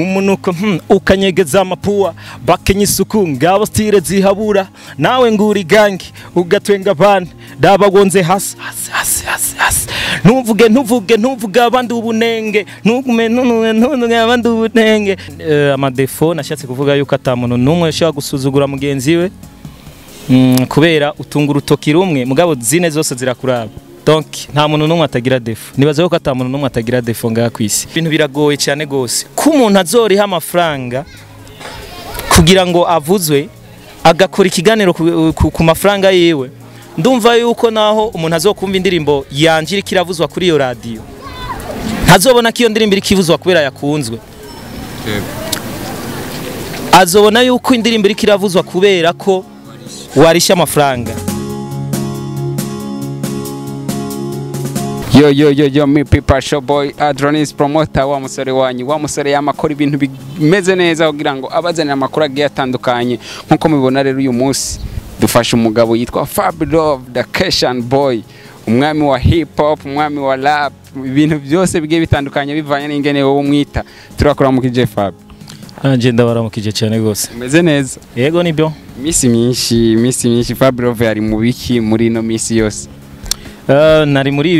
Umunuko ukanyegeza amapua bakenya isuku ngabo stile zihabura nawe nguri gangi ugatwenga abandi dabagwonze hasi ntuvuge abandi ubunenge ntugume abandi ubunenge amadefo nashatse kuvuga yuko atamuntu numwe yashaka gusuzugura mugenzi we kubera utunga urutoki rumwe mugabo zine zose zirakuraba. Donc nta muntu numwe atagira defo. Nibaza ko atamuntu numwe atagira defo ngaha kwisi. Ibintu biragoye cyane gose. Ku muntu azoriha amafaranga kugira ngo avuzwe agakora ikiganiro ku mafaranga yiwe. Ndumva yuko naho umuntu azokumva indirimbo yanjira kiravuzwa kuri iyo radio. Ntazobona ko iyo ndirimbo ikivuzwa kubera yakunzwe. Azobona yuko indirimbo ikiravuzwa kubera ko warisha amafaranga. Yo me people show boy Adronis promoter wa musore wanyu wa musore yamakora ibintu bimeze neza kugira ngo abazanira amakuru agiye atandukanye nkuko mubibona rero uyu munsi dufasha umugabo yitwa Fabulov the Keshan boy umwami wa hip hop umwami wa rap ibintu byose bigiye bitandukanye bivanye n'ingene wowe umwita turakora mu kije Fab agenda baramukije cyane gose umeze neza yego nibyo misi myinshi Fabulov yari mu biki muri no misi yose nari muri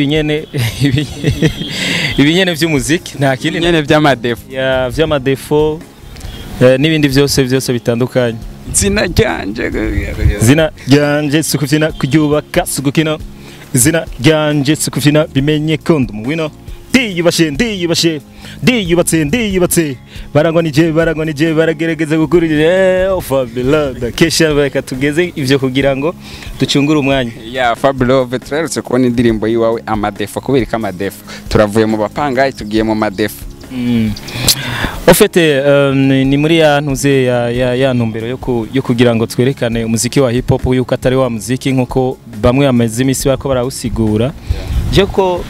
ibinyene by'umuziki nta kindi nyene by'amadefo ya by'amadefo n'ibindi byose bitandukanye zina ryanje sukufina kuryubaka sugukina zina ryanje sukufina bimenye kondo muwino ndiyubashe barangwa nije baragerageza gukurira Fabulov Keshan bareka tugeze ivyo kugira ngo ducungure umwanya ya Fabulov turarutse kubona indirimbo yiwawe amadefo kubera amadefo turavuye mu bapanga tugiye mu madefo ofete ni muri ya ntuze ya ntumbero yo kugira ngo twerekane umuziki wa hip hop yuko atari wa muziki nkuko bamwe ameze imisi bako barawusigura je ko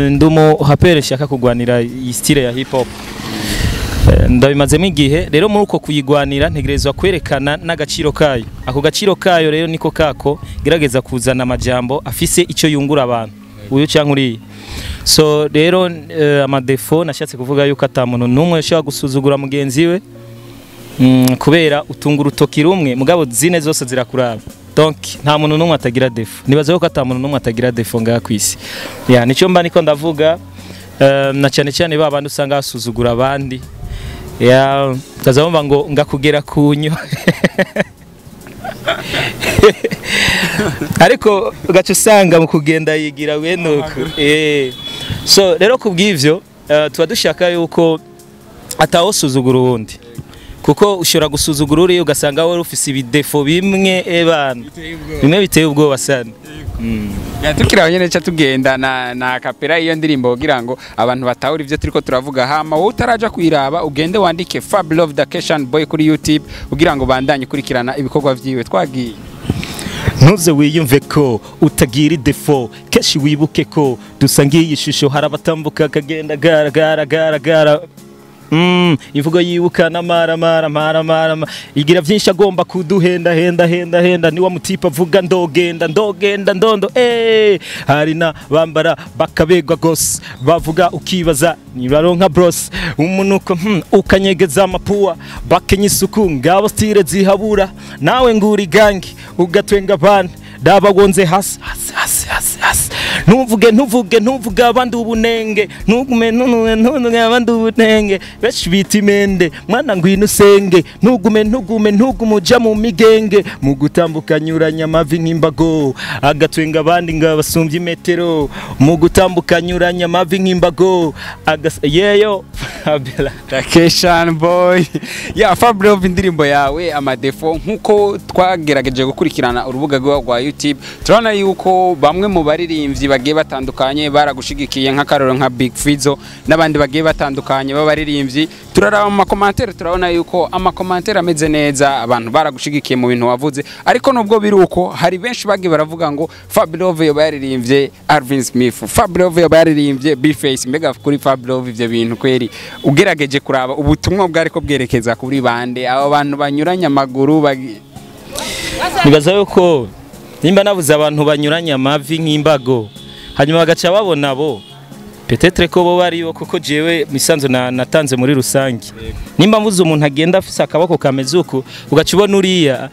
ndumo hapere shaka kugwanira style ya hip hop ndabimazemo igihe rero muri uko kuyigwanira ntegerezwa kwerekana n'agaciro kayo ako gaciro kayo rero niko kako gerageza kuzana amajambo afise ico yungura abantu uyu cyankuri so rero amadefo nashatse kuvuga yuko atamuntu numwe yashaka gusuzugura mugenzi we kubera utunga urutoki rumwe mugabo zine zose zirakuraba. Donc nta muntu numwe atagira defo. Nibaza ko atamuntu numwe atagira defo ngaha kwisi. Ya nico mba niko ndavuga na cyane babandi usanga basuzugura abandi. Ya tazabumva ngo ngakugera kunyo. Ariko gacu usanga mu kugenda yigira wenuko. So rero kubw'ivyo tuba dushaka yuko atawosuzugura uwundi. Kuko ushobora gusuzugura uri ugasanga wowe ufise ibidefo bimwe ebana bimwe biteye ubwoba sana yatukira nyene cha tugenda na kapera iyo ndirimbo kugira ngo abantu batahura ivyo turiko turavuga hama wowe utaraja kwiraba ugende wandike Fabulov the Keshan boy kuri YouTube kugira ngo bandanye kurikirana ibikorwa vyiwe twagiye ntuze wiyumve ko utagira defo keshi wibuke ko dusangiye ishusho harabatambuka kagenda gara ivuga yibuka na mara igira byinshi agomba kuduhenda ni wa mutipa avuga ndondo hari na bambara bakabegwa gose bavuga ukibaza nibaronka bros umunuko ukanyegeza amapua bakenya isuku ngabo stile zihabura nawe nguri gangi ugatwenga abandi dabagwonze hasi ntuvuge abandi ubunenge ntugume abandi ubunenge beshi bitimende mwana ngwino senge ntugumuja mu migenge mu gutambukanyuranya amavi nk'imbago agatwenga abandi ngabasumbye metero mu gutambukanyuranya amavi nk'imbago yeyo Fabulov Keshan boy ya Fabulov indirimbo yawe amadefo nkuko twagerageje gukurikirana urubuga rwa YouTube turabona yuko bamwe mu baririmbyi bagiye batandukanye baragushigikiye nk'akaroro nka Big Fizzo n'abandi bagiye batandukanye b'abaririmbyi turaraba mu commentaire turabona yuko amakomantere ameze neza abantu baragushigikiye mu bintu wavuze ariko nubwo biruko hari benshi bagiye baravuga ngo Fabulov yo baririmbye Alvin Smith Fabulov yo baririmbye B-Face mbega kuri Fabulov ivyo bintu kweri ugerageje kuraba ubutumwa bwari ko bwerekeza kuri bande abo bantu banyuranya amaguru nibaza yuko nimba nabuze abantu banyuranya amavi nk'imbago hanyuma bagaca babona bo peut-être ko bo baribo kuko jewe misanzo natanze muri rusangi nimba mvuze umuntu agenda afise akaboko kameze uko ugacibona uriya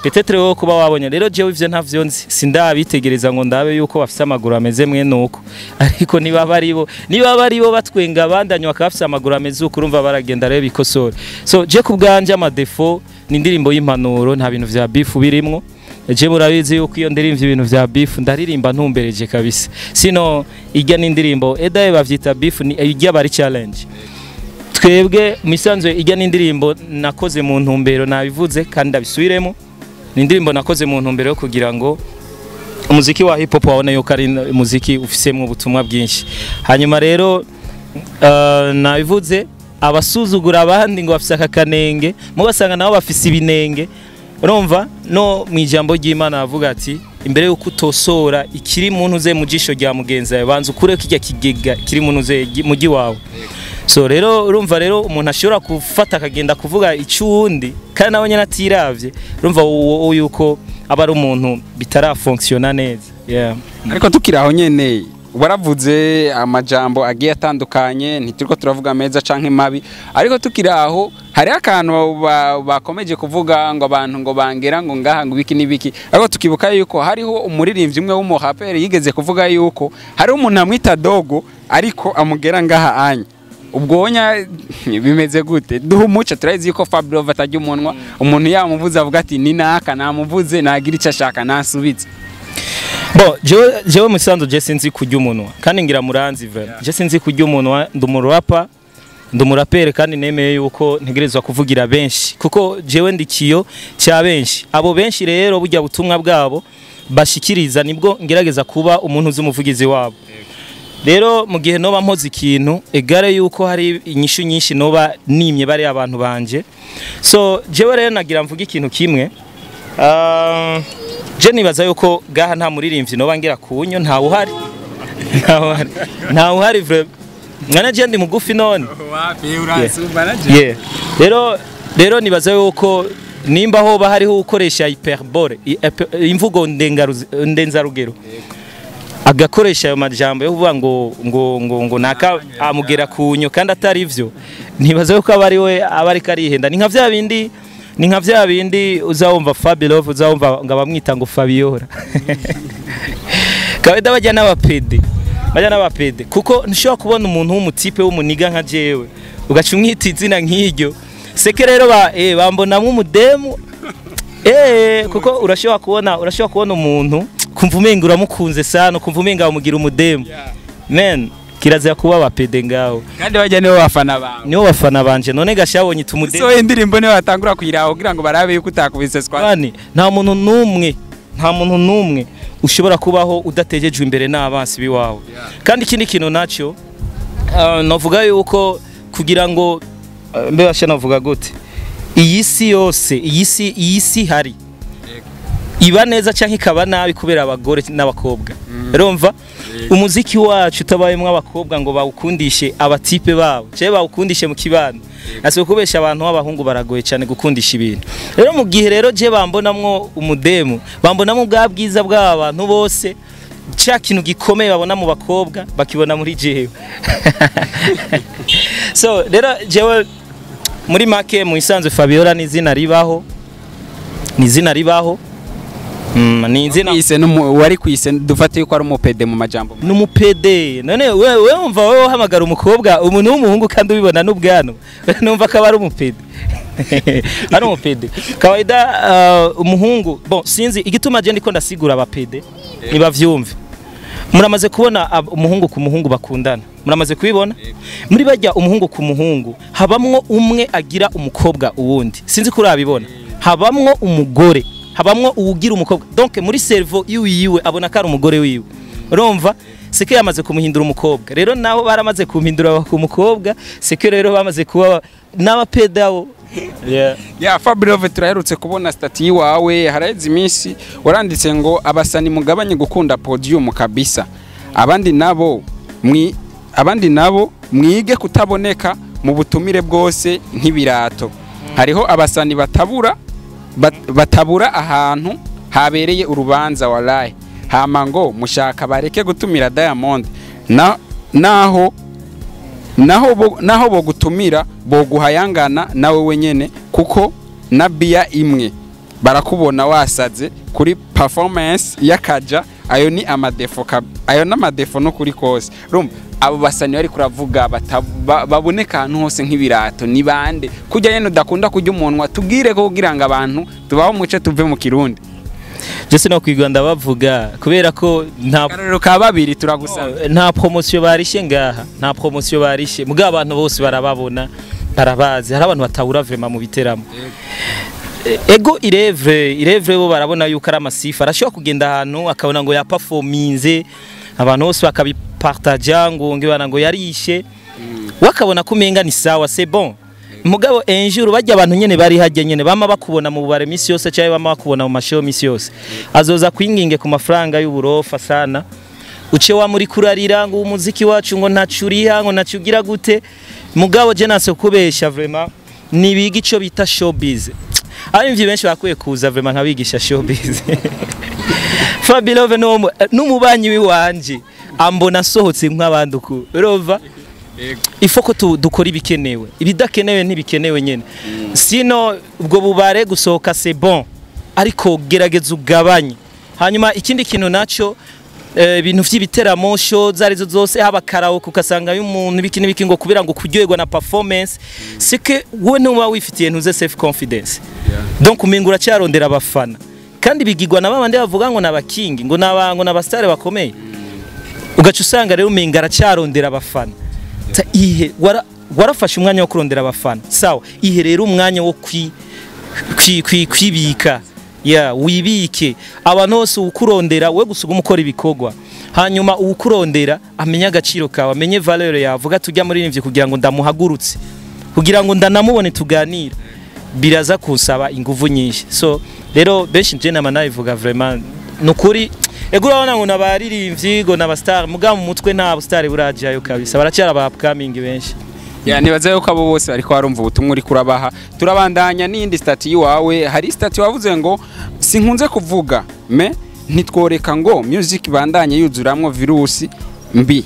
peut-être wo kuba wabonye rero jewe ivyo ntavyo nzi sindabitegereza ngo ndabe yuko bafise amaguru ameze mwe nuko ariko niba baribo batwenga bandanywa akafise amaguru ameze uko urumva baragenda rero bikosora so je kubganje amadefo ni indirimbo y'impanuro nta bintu vya beef birimwo je murabizi yuko iyo ndirimvye ibintu vya beef ndaririmba ntumbereje kabisa sino ijya n'indirimbo edaye bavyita beef ni ijya bari challenge twebwe misanzwe ijya n'indirimbo nakoze mu ntumbero nabivuze kandi ndabisubiremo ni indirimbo nakoze mu ntumbero yo kugira ngo umuziki wa hip hop wabone yuko ari umuziki ufisemwe ubutumwa bwinshi hanyuma rero nabivuze abasuzugura abandi ngo bafise akakanenge mubasanga nabo bafise ibinenge urumva no mwijambo ry'Imana avuga ati imbere yuko utosora ikiri muntu ze mujisho rya mugenza yawe banza ukure kijya kigega kiri muntu ze mugi wawe so rero urumva rero umuntu ashobora kufata akagenda kuvuga icuundi kandi nawe nyene atiravye urumva yuko aba ari umuntu bitarafunctiona neza ariko tukiraho nyene waravuze amajambo agiye atandukanye ntituriko turavuga meza canke mabi ariko tukiraho hari akantu bakomeje kuvuga ngo abantu ngo bangera ngo ngaha ngo biki nibiki ariko tukibuka yuko hariho umuririmbyi umwe w'umuhaperi yigeze kuvuga yuko hari umuntu amwita dogo ariko amugera ngaha anya ubwonya bimeze gute duha umuco turazi yuko Fabio batajya umunwa umuntu yamuvuze avuga ati ni naka namuvuze nagira icyo ashaka nasubitse bo jewe musanzo je sinzi kujya umunwa kandi ngira muranzi vera je sinzi kujya umunwa ndumurapa ndumurapere kandi nemeye yuko ntegerezwa kuvugira benshi kuko jewe ndikiyo cya benshi abo benshi rero burya butumwa bwabo bashikiriza nibwo ngerageza kuba umuntu uzumuvugizi wabo rero mu gihe noba mpoze ikintu egare yuko hari inyishu nyinshi noba nimye bari abantu banje so jewe rero nagira mvuga ikintu kimwe je nibaza yuko gaha nta muririmbyi noba ngira kunyo nta uhari vraiment mwana je ndi mugufi none wapi urasumba naje rero nibaza yuko nimba ho bahariho ukoresha hyperbole imvugo ndenzarugero agakoresha ayo majambo yo kuvuga ngo naka amugera kunyo kandi atari ivyo nibaza yuko abari we abari karihenda ni nka vya bindi uzawumva Fabio uzawumva ngabamwita ngo Fabiora kabeda bajya n'abapede kuko nshobora kubona umuntu w'umutipe w'umuniga nka jewe ugaca umwita izina nk'iryo seke rero bambonamwe umudemu kuko urashobora kubona umuntu kumva umenga uramukunze sana kumva umenga umugira umudemu men kirazira kuba abapede ngaho kandi bajya nibo bafana banje none gashabonye tumudemu so indirimbo niyo batangura kuyiraho kugira ngo barabe yuko utakubise swani nta muntu numwe ushobora kubaho udatejejwe imbere n'abansi biwawe kandi ikindi kintu nacyo navuga yuko kugira ngo mbe basha navuga gute iyi si yose iyi si hari iba neza cyangwa ikaba nabi kubera abagore n'abakobwa urumva umuziki wacu utabayemo abakobwa ngo bawukundishe abatipe babo cye bawukundishe mu kibano ase kubesha abantu b'abahungu baragoye cyane gukundisha ibintu rero mu gihe rero je bambonamwo umudemu bambonamwo bwa bwiza bw'abantu bose cya kintu gikomeye babona mu bakobwa bakibona muri jewe so rero jewe muri make mu isanzwe Fabiola ni izina ribaho Nizina wari kwise dufate yuko ari umupede mu majambo numupede none wewe umva wewe hamagara umukobwa umuntu w'umuhungu kandi ubibona n'ubwano numva ko ari umupede ari umupede kawaida umuhungu bon sinzi igituma je ndiko ndasigura abapede nibavyumve muramaze kubona umuhungu ku muhungu bakundana muramaze kubibona muri bajya umuhungu ku muhungu habamwo umwe agira umukobwa uwundi sinzi kuri abibona habamwo umugore habamwo uwugira umukobwa donc muri cerveau yiwe abona ko ari umugore wiwe urumva seke yamaze kumuhindura umukobwa rero naho baramaze kumuhindura ku mukobwa seke rero bamaze kuba n'abapedao Fabio turaherutse kubona stati wawe haraheze iminsi waranditse ngo abasani mugabanye gukunda podium kabisa abandi nabo mwige kutaboneka mu butumire bwose nk'ibirato hariho abasani batabura ahantu habereye urubanza walaye hama ngo mushaka bareke gutumira Diamond naho bogutumira boguhayangana nawe wenyene kuko na bia imwe barakubona wasaze kuri performance yakaja ayo ni amadefo ayo n'amadefo no kuri kose rumva abo basani bari kuravuga baboneka ahantu hose nk'ibirato ni bande kujya yene udakunda kujya umunwa tubwire ko kugira ngo abantu tubaho muce tuve mu Kirundi Jese no kwiganda bavuga kubera ko nta karero ka babiri turagusaba nta promotion barishe ngaha nta promotion barishe muga abantu bose barababona barabazi hari abantu batawura vraiment mu biteramo ego irevre bo barabona yuko ari amasifa arashobora kugenda ahantu akabona ngo ya performinze abantu bose bakabipartager ngo ngibana ngo yarishe wakabona kumenga ni sawa c'est bon mugabo enjuru bajya abantu nyene bari hajye nyene bama bakubona mu bubare misi yose cyaye bama bakubona mu mashow misi yose azoza kwinginge ku mafaranga y'uburofa sana uce wa muri kurarira ngo umuziki wacu ngo ntacuriha ngo nacugira gute mugabo je nase kubesha vraiment nibiga ico bita showbiz abimvye benshi bakwiye kuza vraiment nkabigisha showbiz Fabilove n'umubanyi wiwanje ambona sohotse nk'abandi uko rova ifoko dukora ibikenewe ibidakenewe ntibikenewe nyene sino ubwo bubare gusohoka c'est bon ariko gerageza ugabanye hanyuma ikindi kintu naco ibintu vy'ibiteramo show zarizo zose haba karaoke ukasanga y'umuntu biki ngo kubira ngo kuryoherwa na performance c'est que wowe ntuba wifitiye ntuze self confidence donc umingura cyarondera abafana kandi bigirwa na babandi bavuga ngo nabakingi ngo n'abastare bakomeye ugaca usanga rero umingara cyarondera abafana ihe warafashe umwanya wo kurondera abafana sawa ihe rero umwanya wo kwibika wibike abantu bose ukurondera we gusuga umukora ibikogwa hanyuma ukurondera amenya agaciro kawe amenye valeur yavuga tujya muri nivyo kugira ngo ndamuhagurutse kugira ngo ndanamubone tuganira biraza kusaba inguvu nyinshi so rero benshi je nama nabivuga vraiment nukuri ego urabona ngo nabaririmbyi ngo n'abastar muga mu mutwe nta star burajayo kabisa baracyara ba upcoming benshi nibaza yuko abo bose bariko barumva ubutumwa uri kurabaha turabandanya n'indi stati yawe hari stati wavuze ngo sinkunze kuvuga ntitworeka ngo music bandanye yuzuramwo virusi mbi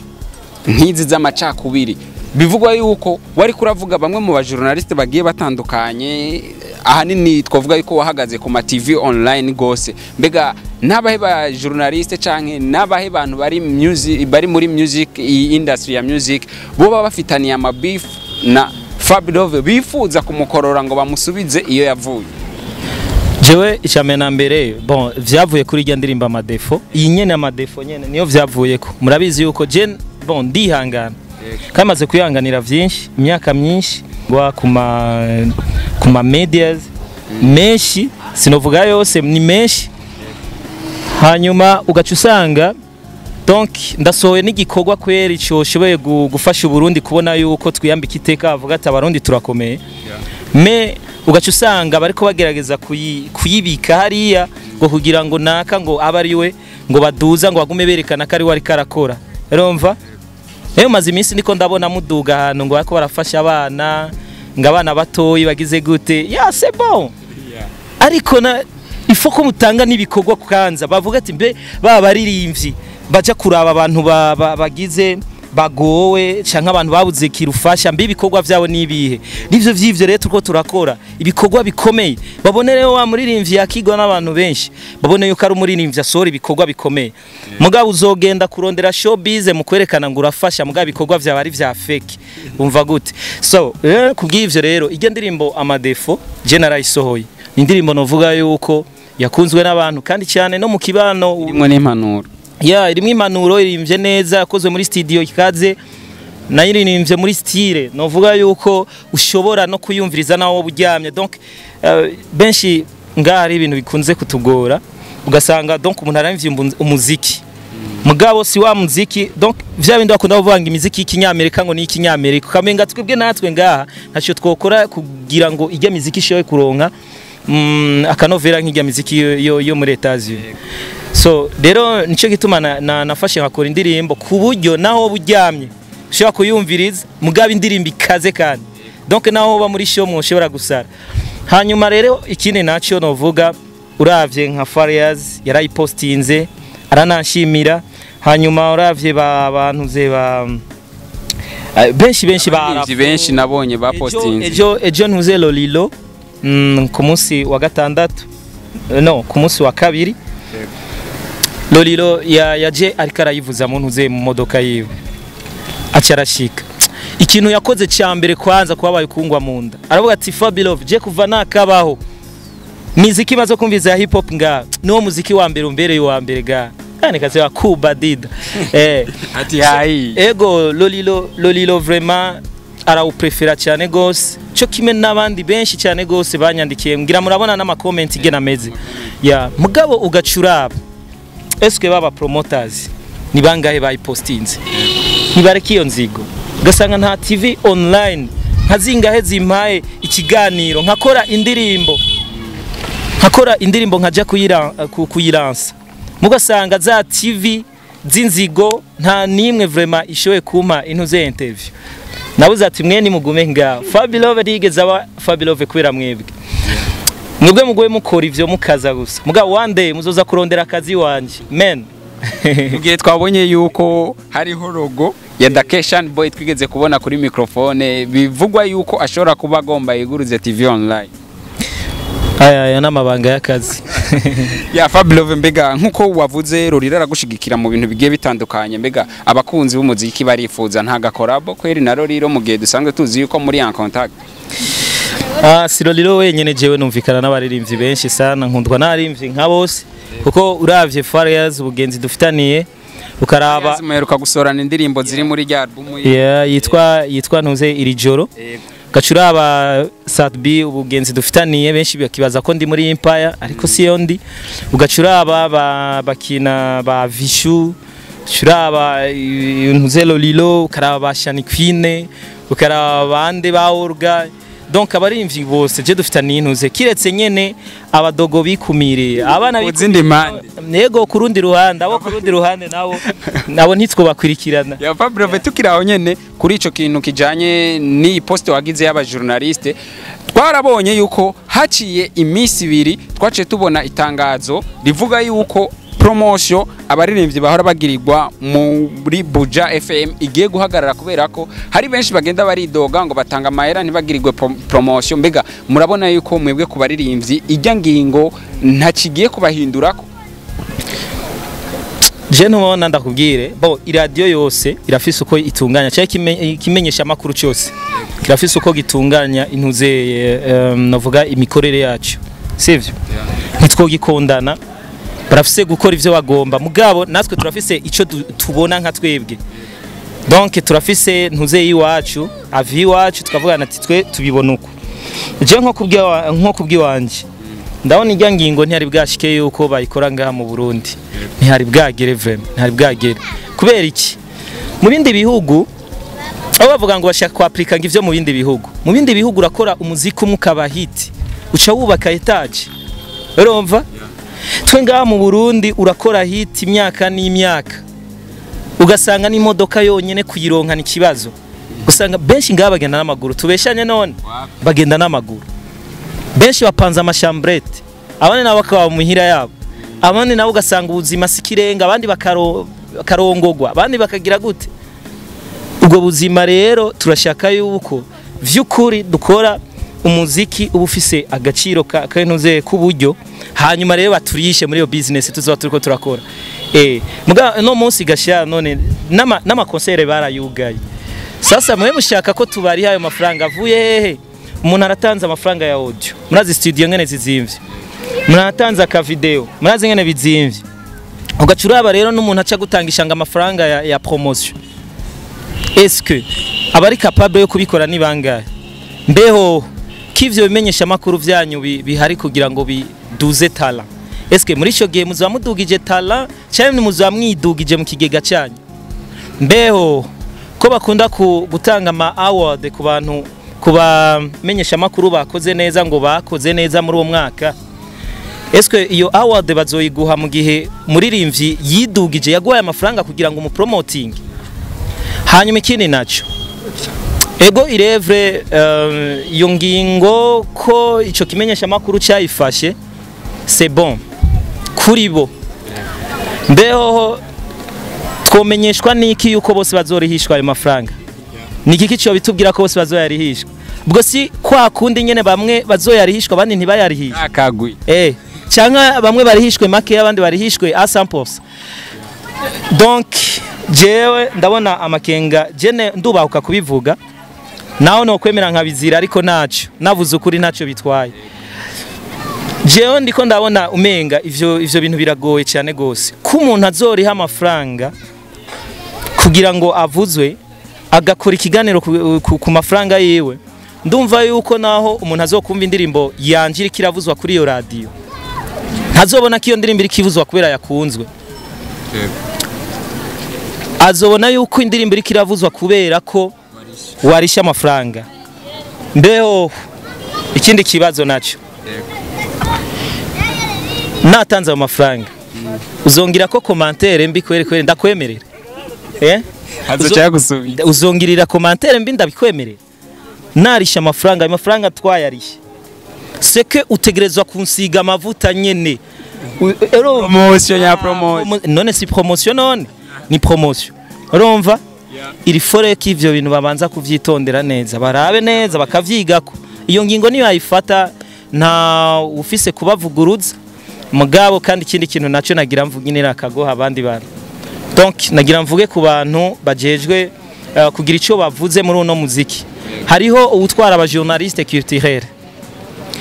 nkizi z'amacakubiri bivugwa yuko wari kuravuga bamwe mu bajournaliste bagiye batandukanye ahanini twavuga yuko wahagaze ku ma TV online gose mbega nabahe ba journaliste canke nabahe bantu bari muri music industry ya music bo baba bafitaniye ama beef na Fabilove bifuza kumukorora ngo bamusubize iyo yavuye jewe icamena mbere bon vyavuye kuri irya ndirimba amadefo iyi nyene amadefo nyene niyo vyavuye ko murabizi yuko je bon ndihangana kamaze kuyanganira vyinshi imyaka myinshi gwa kuma medias menshi sinovuga yose ni menshi hanyuma ugaca usanga donc ndasohoye n'igikorwa kweri cyo shoboye gufasha Burundi kubona yuko twiyambika iteka avuga ati abarundi turakomeye me ugaca usanga bariko bagerageza kuyibika hariya ngo kugira ngo naka ngo abariwe ngo baduza ngo bagume berekana ko ari wari karakora urumva maze iminsi niko ndabona muduga ahantu ngo bariko barafasha abana ngabana batoyi bagize gute c'est bon ariko na ifoko mutanga nibikorwa kukanza bavuga ati mbe baba baririmbyi baje kuraba abantu bagize bagowe canka abantu babuze kirufasha mbe ibikorwa byabo nibihe nivyo vyivyo rero turiko turakora ibikorwa bikomeye babone rero wa muririmbyi yakigwa n'abantu benshi babone yuko ari umuririmbyi asora ibikorwa bikomeye mugabo uzogenda kurondera showbiz mu kwerekana ngo urafasha mugabo ibikorwa byaba ari vya fake umva gute so kubw'ivyo rero ije ndirimbo amadefo general isohoye indirimbo novuga yuko yakunzwe n'abantu kandi cyane no mu kibano irimo n'impanuro irimwe impanuro irimvye neza yakozwe muri studio ikaze nayiririmbye muri style novuga yuko ushobora no kuyumviriza nawo buryamye donc benshi ngari ibintu bikunze kutugora ugasanga donc umuntu aramvye umuziki mugabo si wa muziki donc vya bindi bakunda kuvanga imiziki y'ikinyamerika ngo ni ikinyamerika kamenga twebwe natwe ngaha ntaco twokora kugira ngo ijya muziki shoye kuronka akanovera nk'ijya muziki yo muri Etats-Unis so rero nico gituma nafashe nkakora indirimbo kuburyo naho buryamye ushobora kuyumviriza mugabo indirimbo ikaze kandi donc naho ba muri show mwoshobora gusara hanyuma rero ikindi naco novuga uravye nka Farias yarayipostinze aranashimira hanyuma uravye abantu ze benshi barapfuye benshi nabonye bapostinze ejo ntuze Lolilo ku munsi wa gatandatu no ku munsi wa kabiri Lolilo yaje ariko arayivuza mu ntuze mu modoka yiwe acarashika ikintu yakoze cyambere kwanza kwabaye kungwa munda aravuga ati Fabilove je kuva nakabaho muziki bazo kumviza hip hop nga niwo muziki wa mbere umbereye wa mbere ga kandi kaze wa Kuba Dida ati hayi ego Lolilo vraiment arawuprefera cyane gose cyo kimwe n'abandi benshi cyane gose banyandikiye ngira murabona n'ama comment igena ameze ya mugabo ugacuraba eske baba promoters ni bangahe bayipostinze nibareke iyo nzigo gasanga nta TV online nkazingahe zimpaye ikiganiro nkakora indirimbo nkaja kuyiransa mugasanga za TV zinzigo nta nimwe vraiment ishoye kuma intuze interview nabuze ati mwe ni mugume nga Fabilove rigeze aba Fabilove kwera mwebwe mugoye mukora ivyo mukaza gusa mugabo one day muzoza kurondera akazi wanje men mugihe twabonye yuko hariho logo ya Dakeshan Boy twigeze kubona kuri microphone bivugwa yuko ashobora kuba agomba yiguruze TV online aya namabanga y'akazi ya Fabilove mbega nkuko wavuze Lolilo aragushigikira mu bintu bigiye bitandukanye mbega abakunzi b'umuziki barifuza nta gakorabo kweri na Lolilo mu gihe dusanzwe tuzi yuko muri en contact si Lolilo wenyene jewe numvikana n'abaririmbyi benshi sana nkundwa n'abarimvyi nka bose kuko uravye Farias ubugenzi dufitaniye ukaraba zimeruka gusorana indirimbo ziri muri rya album yitwa ntuze iri joro gacuraba Sadbi ubugenzi dufitaniye benshi bakibaza ko ndi muri Empire ariko siyo ndi ugacuraba bakina ba Vishu curaba ntuze Lolilo ukaraba Shani Queen ukaraba bande ba Orga donc abarimvyi bose je dufitaniye ntuze kiretse nyene abadogo bikumire abana bizindi mande nego kurundi ruhande abo kurundi ruhande nabo ntitwo bakwirikirana ya Fabilove tukiraho nyene kuri ico kintu kijanye ni post wagize y'aba journaliste twarabonye yuko haciye imisi ibiri twace tubona itangazo rivuga yuko promotion abaririmbyi bahora bagirirwa muri Buja FM igiye guhagarara kubera ko hari benshi bagenda baridoga ngo batanga amahera ntibagirirwe promotion mbega murabona yuko mwebwe ku baririmbyi ijya ngingo ntakigiye kubahindurako je ntubona ndakubwire bo iradio yose irafise uko itunganya cyangwa kimenyesha makuru cyose kirafise uko gitunganya intuze navuga imikorere yacu sivyo ntitwogikondana barafise gukora ivyo bagomba mugabo natwe turafise ico tubona nka twebwe donc turafise ntuze yiwacu avi wacu tukavugana ati twe tubibona uko je nko kubwiwanje ndabona ijya ngingo ntihari bwashike yuko bayikora ngaha mu Burundi ntihari bwagere vraiment ntihari bwagere kubera iki mu bindi bihugu abo bavuga ngo bashaka kwaplika ngivyo mu bindi bihugu urakora umuziki umukaba hit uca wubaka etage urumva twe ngaha mu Burundi urakora hit imyaka n'imyaka ugasanga n'imodoka yonyene kuyironka ni kibazo usanga benshi ngaha bagenda n'amaguru tubeshanye none bagenda n'amaguru benshi bapanza amashambrete abandi nabo bakaba mu hira yabo abandi nabo ugasanga ubuzima sikirenga abandi bakarongogwa abandi bakagira gute ubwo buzima rero turashaka yuko vy'ukuri dukora umuziki ubufise agaciro kantuze kuburyo hanyuma rero baturishe muri yo business tuzoba turiko turakora muga no munsi gashya none nama concert barayugaye sasa mwe mushaka ko tubari hayo mafaranga avuye hehe umuntu aratanze amafaranga ya audio murazi studio ngene zizimvye muratanze aka video murazi ngene bizimvye ugacuraba rero n'umuntu aca gutangisha ngo amafaranga ya promotion est-ce que abari capable yo kubikora ni bangahe mbeho kivyo bimenyesha makuru vyanyu bihari kugira ngo biduze talent est-ce que muri ico gihe muzaba mudugije talent cyane muzaba mwidugije mu kigega cyanyu mbeho ko bakunda gutanga ama award ku bantu kubamenyesha makuru bakoze neza ngo bakoze neza muri uwo mwaka est-ce que iyo award bazoyiguha mu gihe muririmvyi yidugije yaguhaye amafaranga kugira ngo mu promoting hanyuma ikindi naco ego irevre iyo ngingo ko ico kimenyesha makuru cyayifashe c'est bon kuri bo mbeho twomenyeshwa niki yuko bose bazorihishwa ayo mafaranga ni iki cyo bitubwira ko bose bazoyarihishwa ubwo si kwa kundi nyene bamwe bazoyarihishwa abandi ntibayarihishwe akagwi cyangwa bamwe barihishwe make abandi barihishwe a 100%. Donc jewe ndabona amakenga jene ndubahuka kubivuga naho no kwemera nkabizira ariko naco navuze ukuri naco bitwaye jewe ndiko ndabona umenga ivyo bintu biragoye cyane gose ko umuntu azoriha amafaranga kugira ngo avuzwe agakora ikiganiro ku mafaranga yiwe ndumva yuko naho umuntu azokumva indirimbo yanjira kiravuzwa kuri iyo radio ntazobona ko iyo ndirimbo iri kivuzwa kubera yakunzwe azobona yuko indirimbo iri kiravuzwa kubera ko warisha amafaranga mbeho ikindi kibazo naco natanze amafaranga uzongira ko commentaire mbi kwere ndakwemerera azocha gusubira uzongirira commentaire mbi ndabikwemerera narisha amafaranga twayarisha seke utegerezwa kunsiga amavuta nyene promotion ya promotion none si promotion none ni promotion urumva iri fore ko ivyo bintu babanza kuvyitondera neza barabe neza bakavyigako iyo ngingo niyo ayifata nta ufise kubavuguruza mugabo kandi ikindi kintu naco nagira mvuginira akagoha abandi bantu donc nagira mvuge ku bantu bajejwe kugira ico bavuze muri uno muziki hariho ubutwara aba journaliste culturel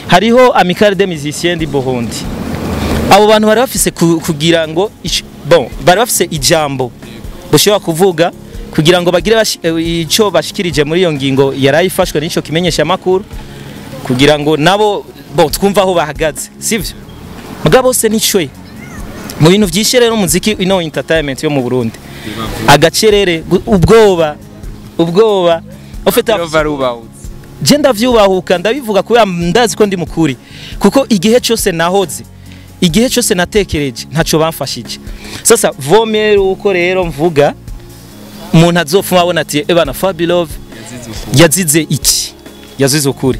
hariho amicale des musiciens du Burundi abo bantu bari bafise kugira ngo bari bafise ijambo bushobora kuvuga kugira ngo bagire ico bashikirije muri iyo ngingo yarayifashwe n'ico kimenyesha makuru kugira ngo nabo twumva aho bahagaze sivyo mugabo se nicwe mu bintu vyishe rero umuziki ino entertainment yo mu Burundi agacerere ubwoba ofeta je ndavyubahuka ndabivuga kubera ndazi ko ndi mukuri kuko igihe cyose nahoze igihe cyose natekereje ntaco bamfashije sasa vomere uko rero mvuga umuntu azofuma abona ati ebana Fabilove yazize iki yazize ukuri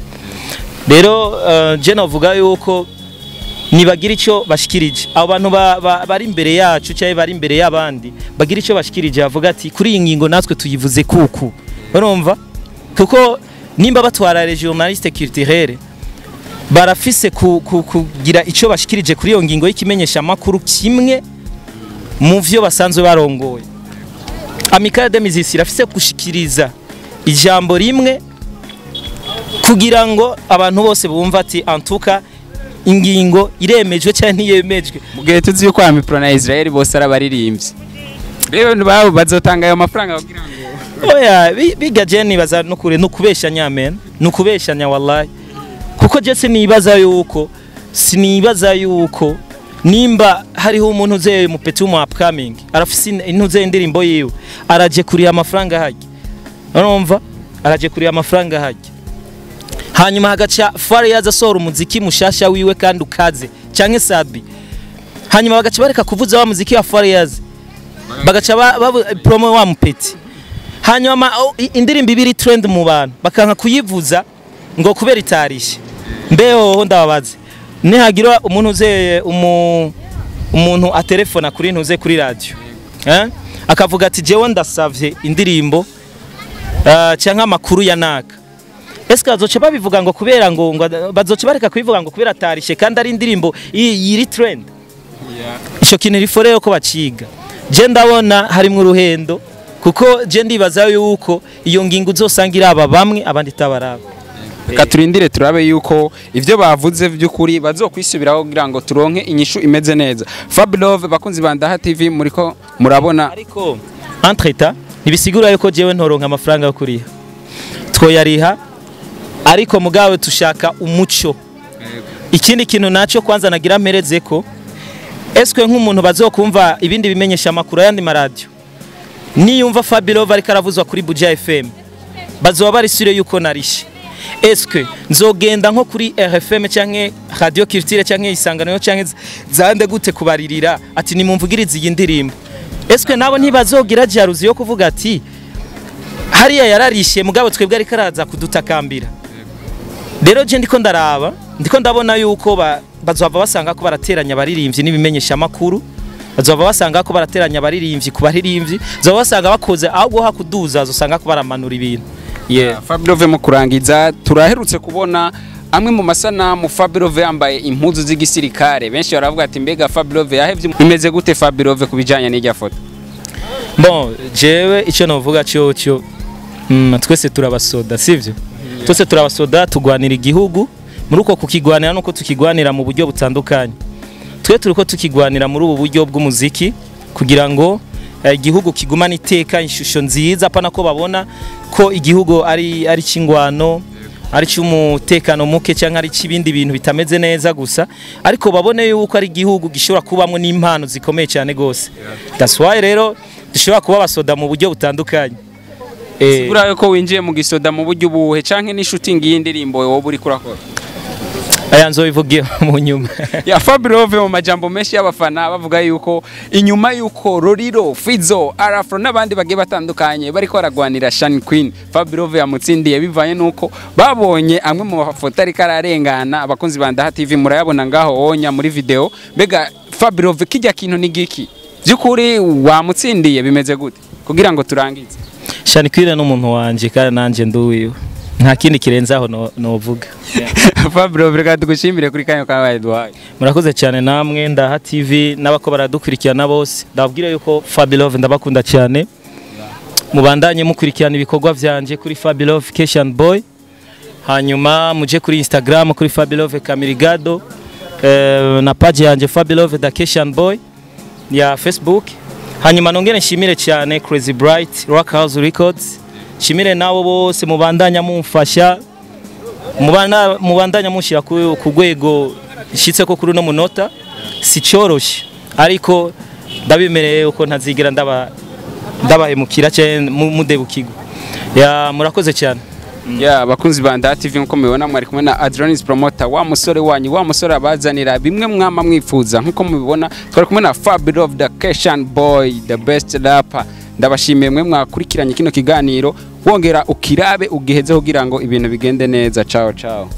rero je navuga yuko nibagira ico bashikirije abo bantu bari imbere yacu cyangwa bari imbere y'abandi bagira ico bashikirije bavuga ati kuri iyi ngingo natwe tuyivuze kuku urumva kuko nimba batwara regionaliste culturel barafise kugira ico bashikirije kuri iyo ngingo y'ikimenyesha makuru kimwe mu vyo basanzwe barongoye amicale des musiciens irafise gushikiriza ijambo rimwe kugira ngo abantu bose bumva ati antuka ingingo iremejwe cyane ntiyemejwe mugihe tuzi yuko Amipro na Israel bose arabaririmbye rero babo bazotanga ayo mafaranga kugira ngo oya bigaje nibaza nukure nukubeshanya amen nukubeshanya wallahi kuko je sinibaza yuko nimba hariho umuntu uze mupeti mu upcoming arafise intuze indirimbo yiwe araje kuri amafaranga haje urumva araje kuri amafaranga haje hanyuma hagaca Fariaz asora umuziki mushasha wiwe kandi ukaze canke Sabi hanyuma bagaca bareka kuvuza wa muziki wa Fariaz bagaca promo wa mupeti hanyuma indirimbo ibiri trend mu bantu bakanka kuyivuza ngo kubera itarishe mbeho ndababaze nihagira umuntu uze umuntu atelefona kuri ntuze kuri radio akavuga ati jewe ndasavye indirimbo canke amakuru ya naka eske azoca babivuga ngo kubera ngo bazoca bareka kubivuga ngo kubera tarishe kandi ari indirimbo yiri trend ico kintu riforeye ko baciga je ndabona hari mu ruhendo kuko je ndibaza yuko iyo ngingo uzosangira aba bamwe abandi tabaraba reka turindire turabe yuko ivyo bavuze by'ukuri bazokwisubiraho kugira ngo turonke inyishu imeze neza. Fabilove bakunzi ba Ndaha TV muriko murabona ariko entreta nibisigura yuko jewe ntoronka amafaranga yo kuriha twoyariha ariko mugawe tushaka umuco. Ikindi kintu naco kwanza nagira mpereze ko eswe nk'umuntu bazokumva ibindi bimenyesha makuru yandi maradio niyumva Fabilove ari karavuzwa kuri Buja FM bazoba bari sure yuko narishe eswe nzogenda nko kuri RFM canke Radio Culture canke Isanganiro canke zande gute kubaririra ati nimumvugirize iyi ndirimbo eswe nabo ntibazogira jaruzi yo kuvuga ati hariya yararishe mugabo twebwe ari karaza kudutakambira. Rero je ndiko ndaraba ndiko ndabona yuko bazova basanga ko barateranya baririmbye nibimenyesha makuru bazova basanga ko barateranya abaririmbyi ku baririmbyi, bazova basanga bakoze ahubwo hakuduza uzosanga ko baramanura ibintu. Fabulove mu kurangiza turaherutse kubona amwe mu masanamu Fabulove yambaye impuzu z'igisirikare, benshi baravuga ati mbega Fabulove yahevye imeze gute Fabulove kubijanye n'ijya foto? Bon, jewe ico novuga cyo twese turabasoda sivyo? Twese turabasoda tugwanira igihugu, muri uko kukigwanira nuko tukigwanira mu buryo butandukanye. Twe turiko tukigwanira muri ubu buryo bw'umuziki kugira ngo igihugu kigumana iteka, ishusho nziza, apana ko babona ko igihugu ari cingwano, ari cy'umutekano muke cyangwa ari cy'ibindi bintu bitameze neza gusa, ariko babone yuko ari igihugu gishobora kubamwe n'impano zikomeye cyane gose. That's why rero dushobora kuba basoda mu buryo butandukanye. Sigura yuko winjiye mu gisoda mu buryo buhe canke ni shooting y'indirimbo wowe uri kurakora? Aya nzobivugiye mu nyuma. Fabulove mu majambo menshi y'abafana bavuga yuko inyuma yuko Roriro, Fizo, Arafro n'abandi bagiye batandukanye bariko baragwanira Shani Queen, Fabulove yamutsindiye bivanye nuko babonye amwe mu mafoto ariko ararengana. Abakunzi ba Ndaha TV murayabona ngaho onya muri video. Mbega Fabulove kijya kintu ni giki byukuri wamutsindiye bimeze gute kugira ngo turangize? Shani Queen n'umuntu wanje kandi nanje nduwiwe, nta kindi kirenzaho novuga. Fabulove reka tugushimire kuri kanyo kabaye duhaye. Murakoze cyane namwe Ndaha TV n'abako baradukurikirana bose, ndababwira yuko Fabulove ndabakunda cyane. Mubandanye mukurikirana ibikorwa vyanje kuri Fabulove Cation Boy, hanyuma muje kuri Instagram kuri Fabulove Kamirigado, na page yanje Fabulove da Cation Boy ya Facebook. Hanyuma nongere nshimire cyane Crazy Bright Rock House Records, nshimire nabo bose mubandanya mumfasha, mubandanya mushira ku rwego nshitse ko kuri no munota si cyoroshe, ariko ndabimereye uko ntazigira ndabahemukira cyane mudebukirwa. Murakoze cyane. Bakunzi ba Ndaha TV nkuko mubibona mwari kumwe na Adronis Promoter, wa musore wanyu, wa musore abazanira bimwe mwama mwifuza. Nkuko mubibona twari kumwe na Fabulove the Cation Boy, the best rapper. Ndabashimiye mwe mwakurikiranye kino kiganiro, wongera ukirabe ugiheze kugira ngo ibintu bigende neza. Ciao ciao.